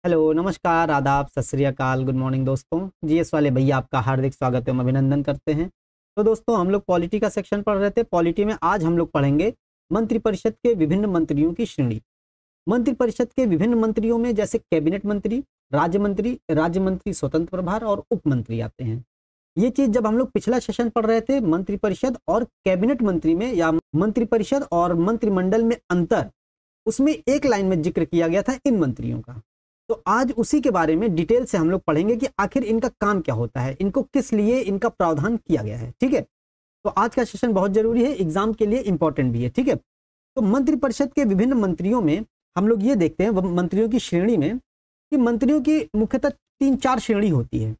Hello, नमस्कार, आदाब, सत श्री अकाल, गुड मॉर्निंग दोस्तों। जीएस वाले भैया आपका हार्दिक स्वागत एवं अभिनंदन करते हैं। तो दोस्तों हम लोग पॉलिटी का सेक्शन पढ़ रहे थे। पॉलिटी में आज हम लोग पढ़ेंगे मंत्रिपरिषद के विभिन्न मंत्रियों की श्रेणी। मंत्रिपरिषद के विभिन्न मंत्रियों में जैसे कैबिनेट मंत्री, राज्य मंत्री स्वतंत्र प्रभार और उप मंत्री आते हैं। ये चीज जब हम लोग पिछला सेशन पढ़ रहे थे मंत्रिपरिषद और कैबिनेट मंत्री में या मंत्रिपरिषद और मंत्रिमंडल में अंतर, उसमें एक लाइन में जिक्र किया गया था इन मंत्रियों का। तो आज उसी के बारे में डिटेल से हम लोग पढ़ेंगे कि आखिर इनका काम क्या होता है, इनको किस लिए इनका प्रावधान किया गया है। ठीक है, तो आज का सेशन बहुत जरूरी है, एग्जाम के लिए इंपॉर्टेंट भी है। ठीक है, तो मंत्रिपरिषद के विभिन्न मंत्रियों में हम लोग ये देखते हैं मंत्रियों की श्रेणी में कि मंत्रियों की मुख्यतः 3-4 श्रेणी होती है,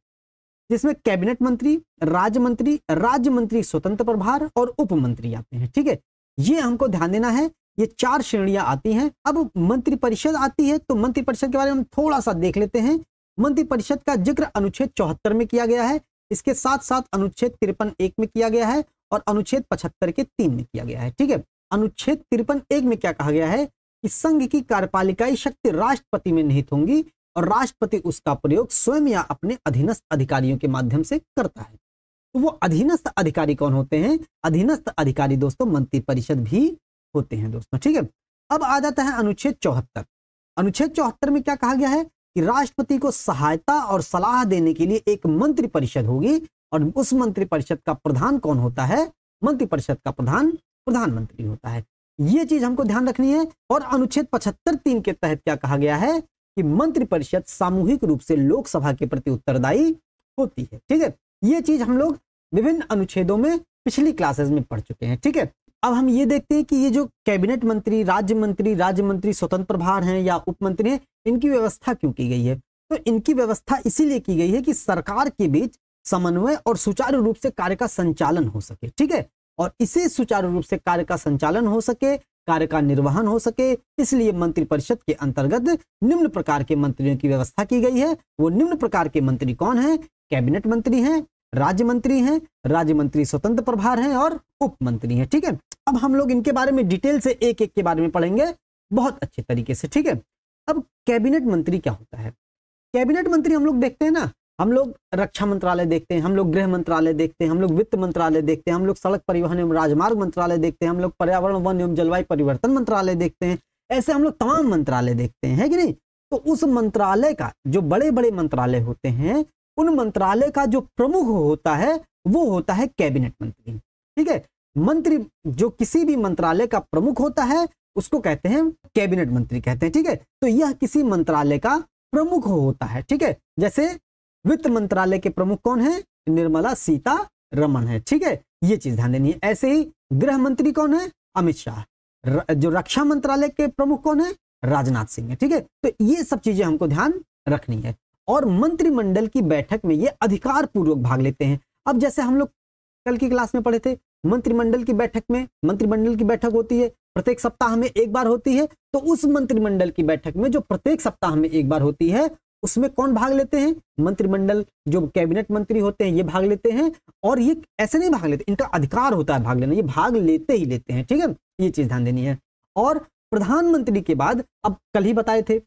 जिसमें कैबिनेट मंत्री, राज्य मंत्री स्वतंत्र प्रभार और उप मंत्री आते हैं। ठीक है, ये हमको ध्यान देना है। ये 4 श्रेणियां आती हैं। अब मंत्रिपरिषद आती है, तो मंत्रिपरिषद के बारे में हम थोड़ा सा देख लेते हैं। मंत्रिपरिषद का जिक्र अनुच्छेद 74 में किया गया है। इसके साथ साथ अनुच्छेद 53(1) में किया गया है और अनुच्छेद 75 के 3 में किया गया है। ठीक है, अनुच्छेद 53(1) में क्या कहा गया है कि संघ की कार्यपालिकाई शक्ति राष्ट्रपति में निहित होंगी और राष्ट्रपति उसका प्रयोग स्वयं या अपने अधीनस्थ अधिकारियों के माध्यम से करता है। तो वो अधीनस्थ अधिकारी कौन होते हैं? अधीनस्थ अधिकारी दोस्तों मंत्रिपरिषद भी होते हैं दोस्तों। ठीक है, अब आ जाता है अनुच्छेद 74। अनुच्छेद 74 में क्या कहा गया है कि राष्ट्रपति को सहायता और सलाह देने के लिए एक मंत्रिपरिषद होगी और उस मंत्रिपरिषद का प्रधान कौन होता है? मंत्रिपरिषद का प्रधान प्रधानमंत्री होता है। ये चीज हमको ध्यान रखनी है। और अनुच्छेद 75(3) के तहत क्या कहा गया है कि मंत्रिपरिषद सामूहिक रूप से लोकसभा के प्रति उत्तरदायी होती है। ठीक है, ये चीज हम लोग विभिन्न अनुच्छेदों में पिछली क्लासेस में पढ़ चुके हैं। ठीक है, अब हम ये देखते हैं कि ये जो कैबिनेट मंत्री, राज्य मंत्री स्वतंत्र प्रभार हैं या उप मंत्री हैं, इनकी व्यवस्था क्यों की गई है? तो इनकी व्यवस्था इसीलिए की गई है कि सरकार के बीच समन्वय और सुचारू रूप से कार्य का संचालन हो सके। ठीक है, और इसी सुचारू रूप से कार्य का संचालन हो सके, कार्य का निर्वहन हो सके, इसलिए मंत्रिपरिषद के अंतर्गत निम्न प्रकार के मंत्रियों की व्यवस्था की गई है। वो निम्न प्रकार के मंत्री कौन है? कैबिनेट मंत्री हैं, राज्य मंत्री स्वतंत्र प्रभार हैं और उप मंत्री हैं। ठीक है, अब हम लोग इनके बारे में डिटेल से एक एक के बारे में पढ़ेंगे बहुत अच्छे तरीके से। ठीक है, अब कैबिनेट मंत्री क्या होता है? कैबिनेट मंत्री हम लोग देखते हैं ना, हम लोग रक्षा मंत्रालय देखते हैं, हम लोग गृह मंत्रालय देखते हैं, हम लोग वित्त मंत्रालय देखते हैं, हम लोग सड़क परिवहन एवं राजमार्ग मंत्रालय देखते हैं, हम लोग पर्यावरण वन एवं जलवायु परिवर्तन मंत्रालय देखते हैं। ऐसे हम लोग तमाम मंत्रालय देखते हैं, है कि नहीं? तो उस मंत्रालय का जो बड़े बड़े मंत्रालय होते हैं, उन मंत्रालय का जो प्रमुख होता है वो होता है कैबिनेट मंत्री। ठीक है, मंत्री जो किसी भी मंत्रालय का प्रमुख होता है उसको कहते हैं कैबिनेट मंत्री कहते हैं। ठीक है, तो यह किसी मंत्रालय का प्रमुख होता है। ठीक है, जैसे वित्त मंत्रालय के प्रमुख कौन है? निर्मला सीतारमण है। ठीक है, ये चीज ध्यान देनी है। ऐसे ही गृह मंत्री कौन है? अमित शाह। जो रक्षा मंत्रालय के प्रमुख कौन है? राजनाथ सिंह है। ठीक है, तो ये सब चीजें हमको ध्यान रखनी है। और मंत्रिमंडल की बैठक में ये अधिकार पूर्वक भाग लेते हैं। अब जैसे हम लोग कल की क्लास में पढ़े थे, मंत्रिमंडल की बैठक होती है, प्रत्येक सप्ताह में एक बार होती है। तो उस मंत्रिमंडल की बैठक में जो प्रत्येक सप्ताह में एक बार होती है, उसमें कौन भाग लेते हैं? मंत्रिमंडल जो कैबिनेट मंत्री होते हैं ये भाग लेते हैं। और ये ऐसे नहीं भाग लेते, इनका अधिकार होता है भाग लेना, ये भाग लेते ही लेते हैं। ठीक है, ये चीज ध्यान देनी है। और प्रधानमंत्री के बाद, अब कल ही बताए थे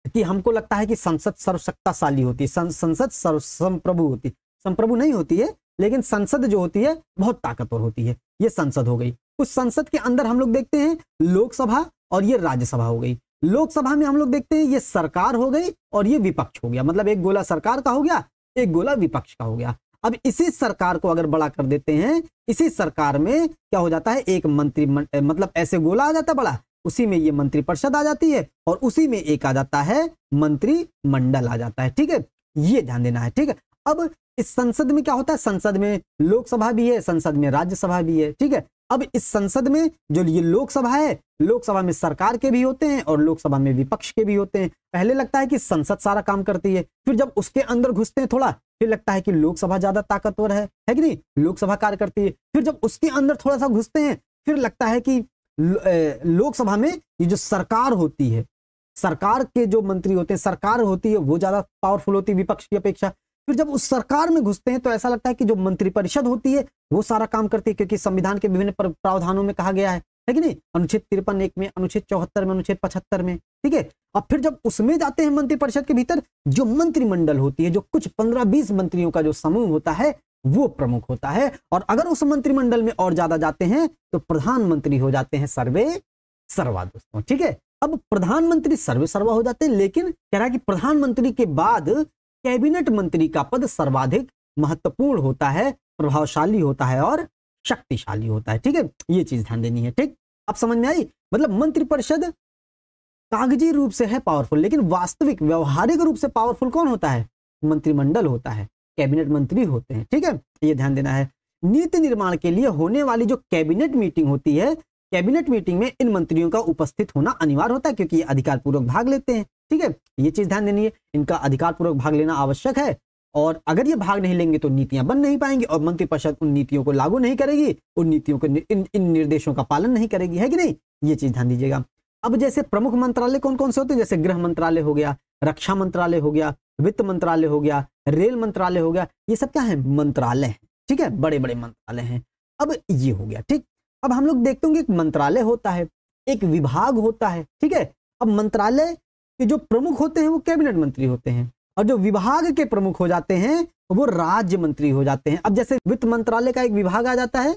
कि हमको लगता है कि संसद सर्वशक्तिशाली होती है, संसद संप्रभु होती है। संप्रभु नहीं होती है, लेकिन संसद जो होती है बहुत ताकतवर होती है। ये संसद हो गई। उस संसद के अंदर हम लोग देखते हैं लोकसभा और ये राज्यसभा हो गई। लोकसभा में हम लोग देखते हैं ये सरकार हो गई और ये विपक्ष हो गया। मतलब एक गोला सरकार का हो गया, एक गोला विपक्ष का हो गया। अब इसी सरकार को अगर बड़ा कर देते हैं, इसी सरकार में क्या हो जाता है? एक मंत्री मतलब ऐसे गोला आ जाता है बड़ा, उसी में ये मंत्रिपरिषद आ जाती है और उसी में एक आ जाता है मंत्रिमंडल आ जाता है। ठीक है, ये ध्यान देना है। ठीक है, अब इस संसद में क्या होता है? संसद में लोकसभा भी है, संसद में राज्यसभा भी है। ठीक है, अब इस संसद में जो ये लोकसभा है, लोकसभा में सरकार के भी होते हैं और लोकसभा में विपक्ष के भी होते हैं। पहले लगता है कि संसद सारा काम करती है, फिर जब उसके अंदर घुसते हैं थोड़ा, फिर लगता है कि लोकसभा ज्यादा ताकतवर है कि नहीं, लोकसभा कार्य करती है। फिर जब उसके अंदर थोड़ा सा घुसते हैं, फिर लगता है कि लोकसभा में ये जो सरकार होती है, सरकार के जो मंत्री होते हैं, सरकार होती है वो ज्यादा पावरफुल होती है विपक्ष की अपेक्षा। फिर जब उस सरकार में घुसते हैं तो ऐसा लगता है कि जो मंत्रिपरिषद होती है वो सारा काम करती है, क्योंकि संविधान के विभिन्न प्रावधानों में कहा गया है है कि नहीं, अनुच्छेद 53 1 में, अनुच्छेद 74 में, अनुच्छेद 75 में, ठीक है। अब फिर जब उसमें जाते हैं मंत्रिपरिषद के भीतर, जो मंत्रिमंडल होती है, जो कुछ 15-20 मंत्रियों का जो समूह होता है वो प्रमुख होता है, और अगर उस मंत्रिमंडल में और ज्यादा जाते हैं तो प्रधानमंत्री हो जाते हैं सर्वे सर्वा दोस्तों, ठीक है। अब प्रधानमंत्री सर्वे सर्वा हो जाते हैं, लेकिन कह रहा है कि प्रधानमंत्री के बाद कैबिनेट मंत्री का पद सर्वाधिक महत्वपूर्ण होता है, प्रभावशाली होता है और शक्तिशाली होता है, ठीक है। ये चीज ध्यान देनी है, ठीक। अब समझ में आई, मतलब मंत्रिपरिषद कागजी रूप से है पावरफुल, लेकिन वास्तविक व्यवहारिक रूप से पावरफुल कौन होता है? मंत्रिमंडल होता है, कैबिनेट मंत्री होते हैं, ठीक है। ये ध्यान देना है। नीति निर्माण के लिए होने वाली जो कैबिनेट मीटिंग होती है, कैबिनेट मीटिंग में इन मंत्रियों का उपस्थित होना अनिवार्य होता है, क्योंकि ये अधिकार पूर्वक भाग लेते हैं, ठीक है। ये चीज ध्यान देनी है, इनका अधिकार पूर्वक भाग लेना आवश्यक है, और अगर ये भाग नहीं लेंगे तो नीतियां बन नहीं पाएंगी, और मंत्रिपरिषद उन नीतियों को लागू नहीं करेगी, उन नीतियों को इन निर्देशों का पालन नहीं करेगी, है कि नहीं। ये चीज ध्यान दीजिएगा। अब जैसे प्रमुख मंत्रालय कौन कौन से होते हैं, जैसे गृह मंत्रालय हो गया, रक्षा मंत्रालय हो गया, वित्त मंत्रालय हो गया, रेल मंत्रालय हो गया, ये सब क्या है? मंत्रालय है, ठीक है, बड़े बड़े मंत्रालय हैं। अब ये हो गया, ठीक। अब हम लोग देखते होंगे एक मंत्रालय होता है, एक विभाग होता है, ठीक है। अब मंत्रालय के जो प्रमुख होते हैं वो कैबिनेट मंत्री होते हैं, और जो विभाग के प्रमुख हो जाते हैं वो राज्य मंत्री हो जाते हैं। अब जैसे वित्त मंत्रालय का एक विभाग आ जाता है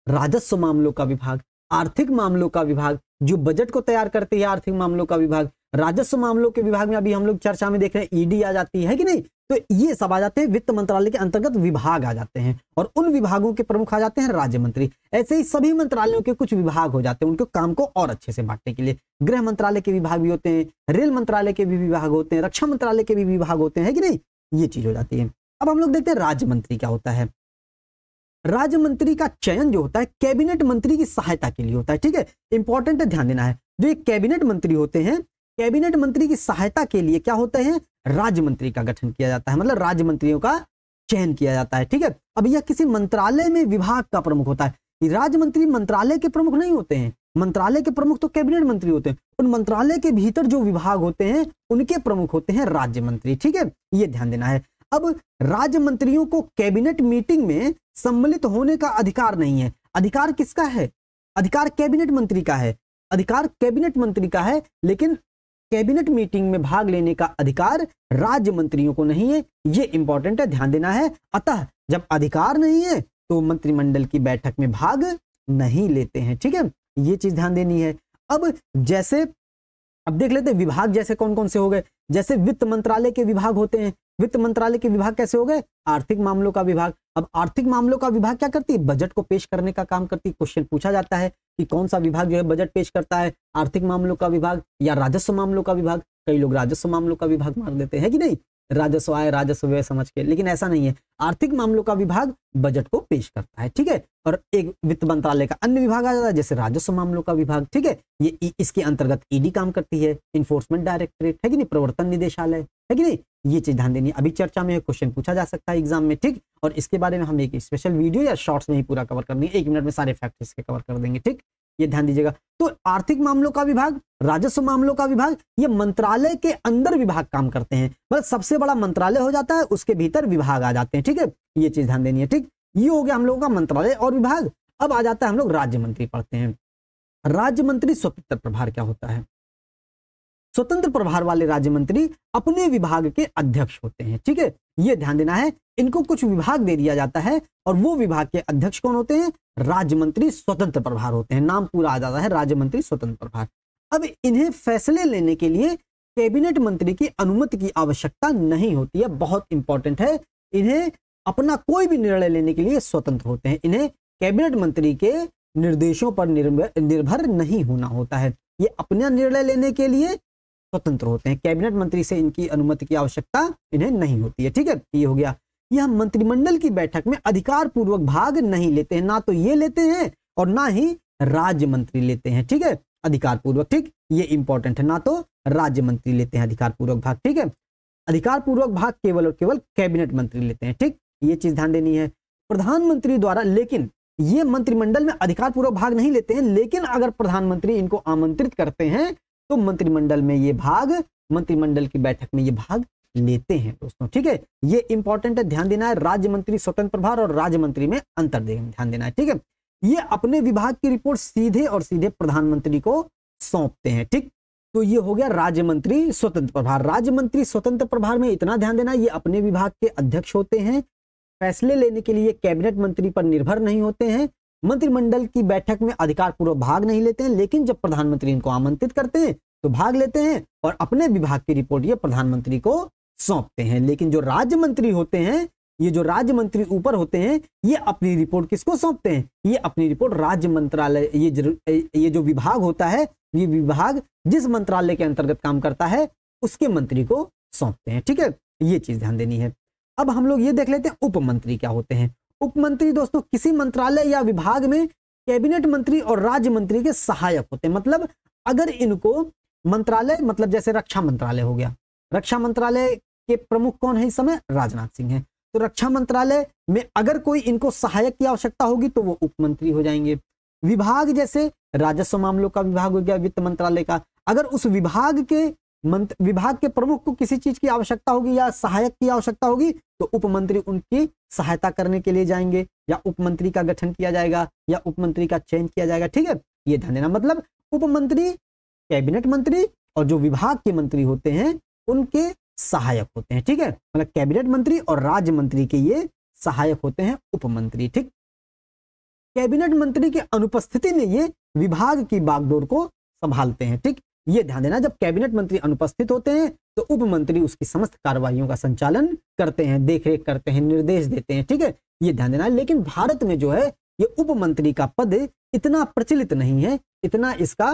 राजस्व मामलों का विभाग, आर्थिक मामलों का विभाग, जो बजट को तैयार करती है आर्थिक मामलों का विभाग, राजस्व मामलों के विभाग में अभी हम लोग चर्चा में देख रहे हैं ईडी आ जाती है कि नहीं, तो ये सब आ जाते हैं वित्त मंत्रालय के अंतर्गत विभाग आ जाते हैं, और उन विभागों के प्रमुख आ जाते हैं राज्य मंत्री। ऐसे ही सभी मंत्रालयों के कुछ विभाग हो जाते हैं उनके काम को और अच्छे से बांटने के लिए। गृह मंत्रालय के विभाग भी होते हैं, रेल मंत्रालय के भी विभाग होते हैं, रक्षा मंत्रालय के भी विभाग होते हैं कि नहीं, ये चीज हो जाती है। अब हम लोग देखते हैं राज्य मंत्री क्या होता है। राज्य मंत्री का चयन जो होता है कैबिनेट मंत्री की सहायता के लिए होता है, ठीक है, इंपॉर्टेंट है, ध्यान देना है। जो ये कैबिनेट मंत्री होते हैं, कैबिनेट मंत्री की सहायता के लिए क्या होते हैं? राज्य मंत्री का गठन किया जाता है, मतलब राज्य मंत्रियों का चयन किया जाता है, ठीक है। अब यह किसी मंत्रालय में विभाग का प्रमुख होता है। राज्य मंत्री मंत्रालय के प्रमुख नहीं होते हैं, मंत्रालय के प्रमुख तो कैबिनेट मंत्री होते हैं, उन मंत्रालय के भीतर जो विभाग होते हैं उनके प्रमुख होते हैं राज्य मंत्री, ठीक है, ये ध्यान देना है। अब राज्य मंत्रियों को कैबिनेट मीटिंग में सम्मिलित होने का अधिकार नहीं है। अधिकार किसका है? अधिकार कैबिनेट मंत्री का है, अधिकार कैबिनेट मंत्री का है, लेकिन कैबिनेट मीटिंग में भाग लेने का अधिकार राज्य मंत्रियों को नहीं है। ये इंपॉर्टेंट है, ध्यान देना है। अतः जब अधिकार नहीं है तो मंत्रिमंडल की बैठक में भाग नहीं लेते हैं, ठीक है, ये चीज ध्यान देनी है। अब जैसे अब देख लेते हैं विभाग जैसे कौन कौन से हो गए। जैसे वित्त मंत्रालय के विभाग होते हैं, वित्त मंत्रालय के विभाग कैसे हो गए? आर्थिक मामलों का विभाग। अब आर्थिक मामलों का विभाग क्या करती है? बजट को पेश करने का काम करती है। क्वेश्चन पूछा जाता है कि कौन सा विभाग जो है बजट पेश करता है, आर्थिक मामलों का विभाग या राजस्व मामलों का विभाग। कई लोग राजस्व मामलों का विभाग मार देते हैं कि नहीं, राजस्व आय राजस्व व्यय समझ के, लेकिन ऐसा नहीं है। आर्थिक मामलों का विभाग बजट को पेश करता है, ठीक है। और एक वित्त मंत्रालय का अन्य विभाग आ जाता है जैसे राजस्व मामलों का विभाग, ठीक है। ये इसके अंतर्गत ईडी काम करती है, इन्फोर्समेंट डायरेक्टरेट, है कि नहीं, प्रवर्तन निदेशालय, है कि नहीं। ये चीज ध्यान देनी है, अभी चर्चा में क्वेश्चन पूछा जा सकता है एग्जाम में, ठीक। और इसके बारे में हम एक स्पेशल वीडियो या शॉर्ट्स में ही पूरा कवर कर देंगे, 1 मिनट में सारे फैक्ट इसके कवर कर देंगे, ठीक। ये ध्यान दीजिएगा। तो आर्थिक मामलों का विभाग, राजस्व मामलों का विभाग, ये मंत्रालय के अंदर विभाग काम करते हैं, मतलब सबसे बड़ा मंत्रालय हो जाता है, उसके भीतर विभाग आ जाते हैं, ठीक है। ये चीज ध्यान देनी है, ठीक। ये हो गया हम लोगों का मंत्रालय और विभाग। अब आ जाता है हम लोग राज्य मंत्री पढ़ते हैं। राज्य मंत्री स्वतंत्र प्रभार क्या होता है? स्वतंत्र प्रभार वाले राज्य मंत्री अपने विभाग के अध्यक्ष होते हैं, ठीक है, ये ध्यान देना है। इनको कुछ विभाग दे दिया जाता है और वो विभाग के अध्यक्ष कौन होते हैं? राज्य मंत्री स्वतंत्र प्रभार होते हैं। नाम पूरा आ जाता है राज्य मंत्री स्वतंत्र प्रभार। अब इन्हें फैसले लेने के लिए कैबिनेट मंत्री की अनुमति की आवश्यकता नहीं होती है, बहुत इंपॉर्टेंट है। इन्हें अपना कोई भी निर्णय लेने के लिए स्वतंत्र होते हैं, इन्हें कैबिनेट मंत्री के निर्देशों पर निर्भर नहीं होना होता है। ये अपना निर्णय लेने के लिए स्वतंत्र होते हैं, कैबिनेट मंत्री से इनकी अनुमति की आवश्यकता इन्हें नहीं होती है, ठीक है। ये हो गया। यह मंत्रिमंडल की बैठक में अधिकार पूर्वक भाग नहीं लेते हैं, ना तो ये लेते हैं और ना ही राज्य मंत्री लेते हैं, ठीक है, अधिकार पूर्वक, ठीक। ये इंपॉर्टेंट है, ना तो राज्य मंत्री लेते हैं अधिकार पूर्वक भाग, ठीक है। अधिकार पूर्वक भाग केवल और केवल कैबिनेट मंत्री लेते हैं, ठीक। ये चीज ध्यान देनी है। प्रधानमंत्री द्वारा, लेकिन ये मंत्रिमंडल में अधिकार पूर्वक भाग नहीं लेते हैं, लेकिन अगर प्रधानमंत्री इनको आमंत्रित करते हैं तो मंत्रिमंडल में ये भाग, मंत्रिमंडल की बैठक में ये भाग लेते हैं दोस्तों, ठीक है। ये इंपॉर्टेंट है, ध्यान देना है। राज्य मंत्री स्वतंत्र प्रभार और राज्य मंत्री में अंतर ध्यान देना है, ठीक है। ये अपने विभाग की रिपोर्ट सीधे और सीधे प्रधानमंत्री को सौंपते हैं। ठीक, तो ये हो गया राज्य मंत्री स्वतंत्र प्रभार। राज्य मंत्री स्वतंत्र प्रभार में इतना ध्यान देना, ये अपने विभाग के अध्यक्ष होते हैं। फैसले लेने के लिए कैबिनेट मंत्री पर निर्भर नहीं होते हैं। मंत्रिमंडल की बैठक में अधिकार पूर्वक भाग नहीं लेते हैं, लेकिन जब प्रधानमंत्री इनको आमंत्रित करते हैं तो भाग लेते हैं और अपने विभाग की रिपोर्ट ये प्रधानमंत्री को सौंपते हैं। लेकिन जो राज्य मंत्री होते हैं, ये जो राज्य मंत्री ऊपर होते हैं, ये अपनी रिपोर्ट किसको सौंपते हैं? ये अपनी रिपोर्ट राज्य मंत्रालय, ये जो विभाग होता है, ये विभाग जिस मंत्रालय के अंतर्गत काम करता है उसके मंत्री को सौंपते हैं। ठीक है, ये चीज ध्यान देनी है। अब हम लोग ये देख लेते हैं उप मंत्री क्या होते हैं। उप मंत्री दोस्तों किसी मंत्रालय या विभाग में कैबिनेट मंत्री और राज्य मंत्री के सहायक होते हैं। मतलब अगर इनको मंत्रालय, मतलब जैसे रक्षा मंत्रालय हो गया, रक्षा मंत्रालय के प्रमुख कौन है इस समय? राजनाथ सिंह है। तो रक्षा मंत्रालय में अगर कोई इनको सहायक की आवश्यकता होगी तो वो उप मंत्री हो जाएंगे। विभाग जैसे राजस्व मामलों का विभाग हो गया, वित्त मंत्रालय का, अगर उस विभाग के प्रमुख को किसी चीज की आवश्यकता होगी या सहायक की आवश्यकता होगी तो उप मंत्री उनकी सहायता करने के लिए जाएंगे, या उप मंत्री का गठन किया जाएगा या उप मंत्री का चयन किया जाएगा। ठीक है, ये ध्यान देना। मतलब उप मंत्री कैबिनेट मंत्री और जो विभाग के मंत्री होते हैं उनके सहायक होते हैं। ठीक है, मतलब कैबिनेट मंत्री और राज्य मंत्री के ये सहायक होते हैं उप मंत्री। ठीक, कैबिनेट मंत्री की अनुपस्थिति में ये विभाग की बागडोर को संभालते हैं। ठीक, ये ध्यान देना, जब कैबिनेट मंत्री अनुपस्थित होते हैं तो उप मंत्री उसकी समस्त कार्रवाइयों का संचालन करते हैं, देखरेख करते हैं, निर्देश देते हैं। ठीक है, ये ध्यान देना। लेकिन भारत में जो है ये उप मंत्री का पद इतना प्रचलित नहीं है, इतना इसका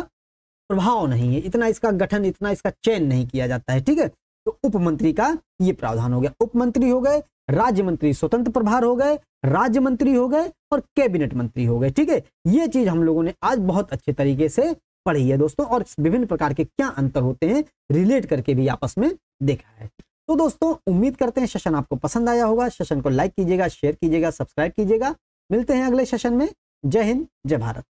प्रभाव नहीं है, इतना इसका गठन, इतना इसका चयन नहीं किया जाता है। ठीक है, तो उप मंत्री का ये प्रावधान हो गया। उप मंत्री हो गए, राज्य मंत्री स्वतंत्र प्रभार हो गए, राज्य मंत्री हो गए और कैबिनेट मंत्री हो गए। ठीक है, ये चीज हम लोगों ने आज बहुत अच्छे तरीके से पढ़ी है दोस्तों, और विभिन्न प्रकार के क्या अंतर होते हैं रिलेट करके भी आपस में देखा है। तो दोस्तों उम्मीद करते हैं सेशन आपको पसंद आया होगा। सेशन को लाइक कीजिएगा, शेयर कीजिएगा, सब्सक्राइब कीजिएगा। मिलते हैं अगले सेशन में। जय हिंद, जय भारत।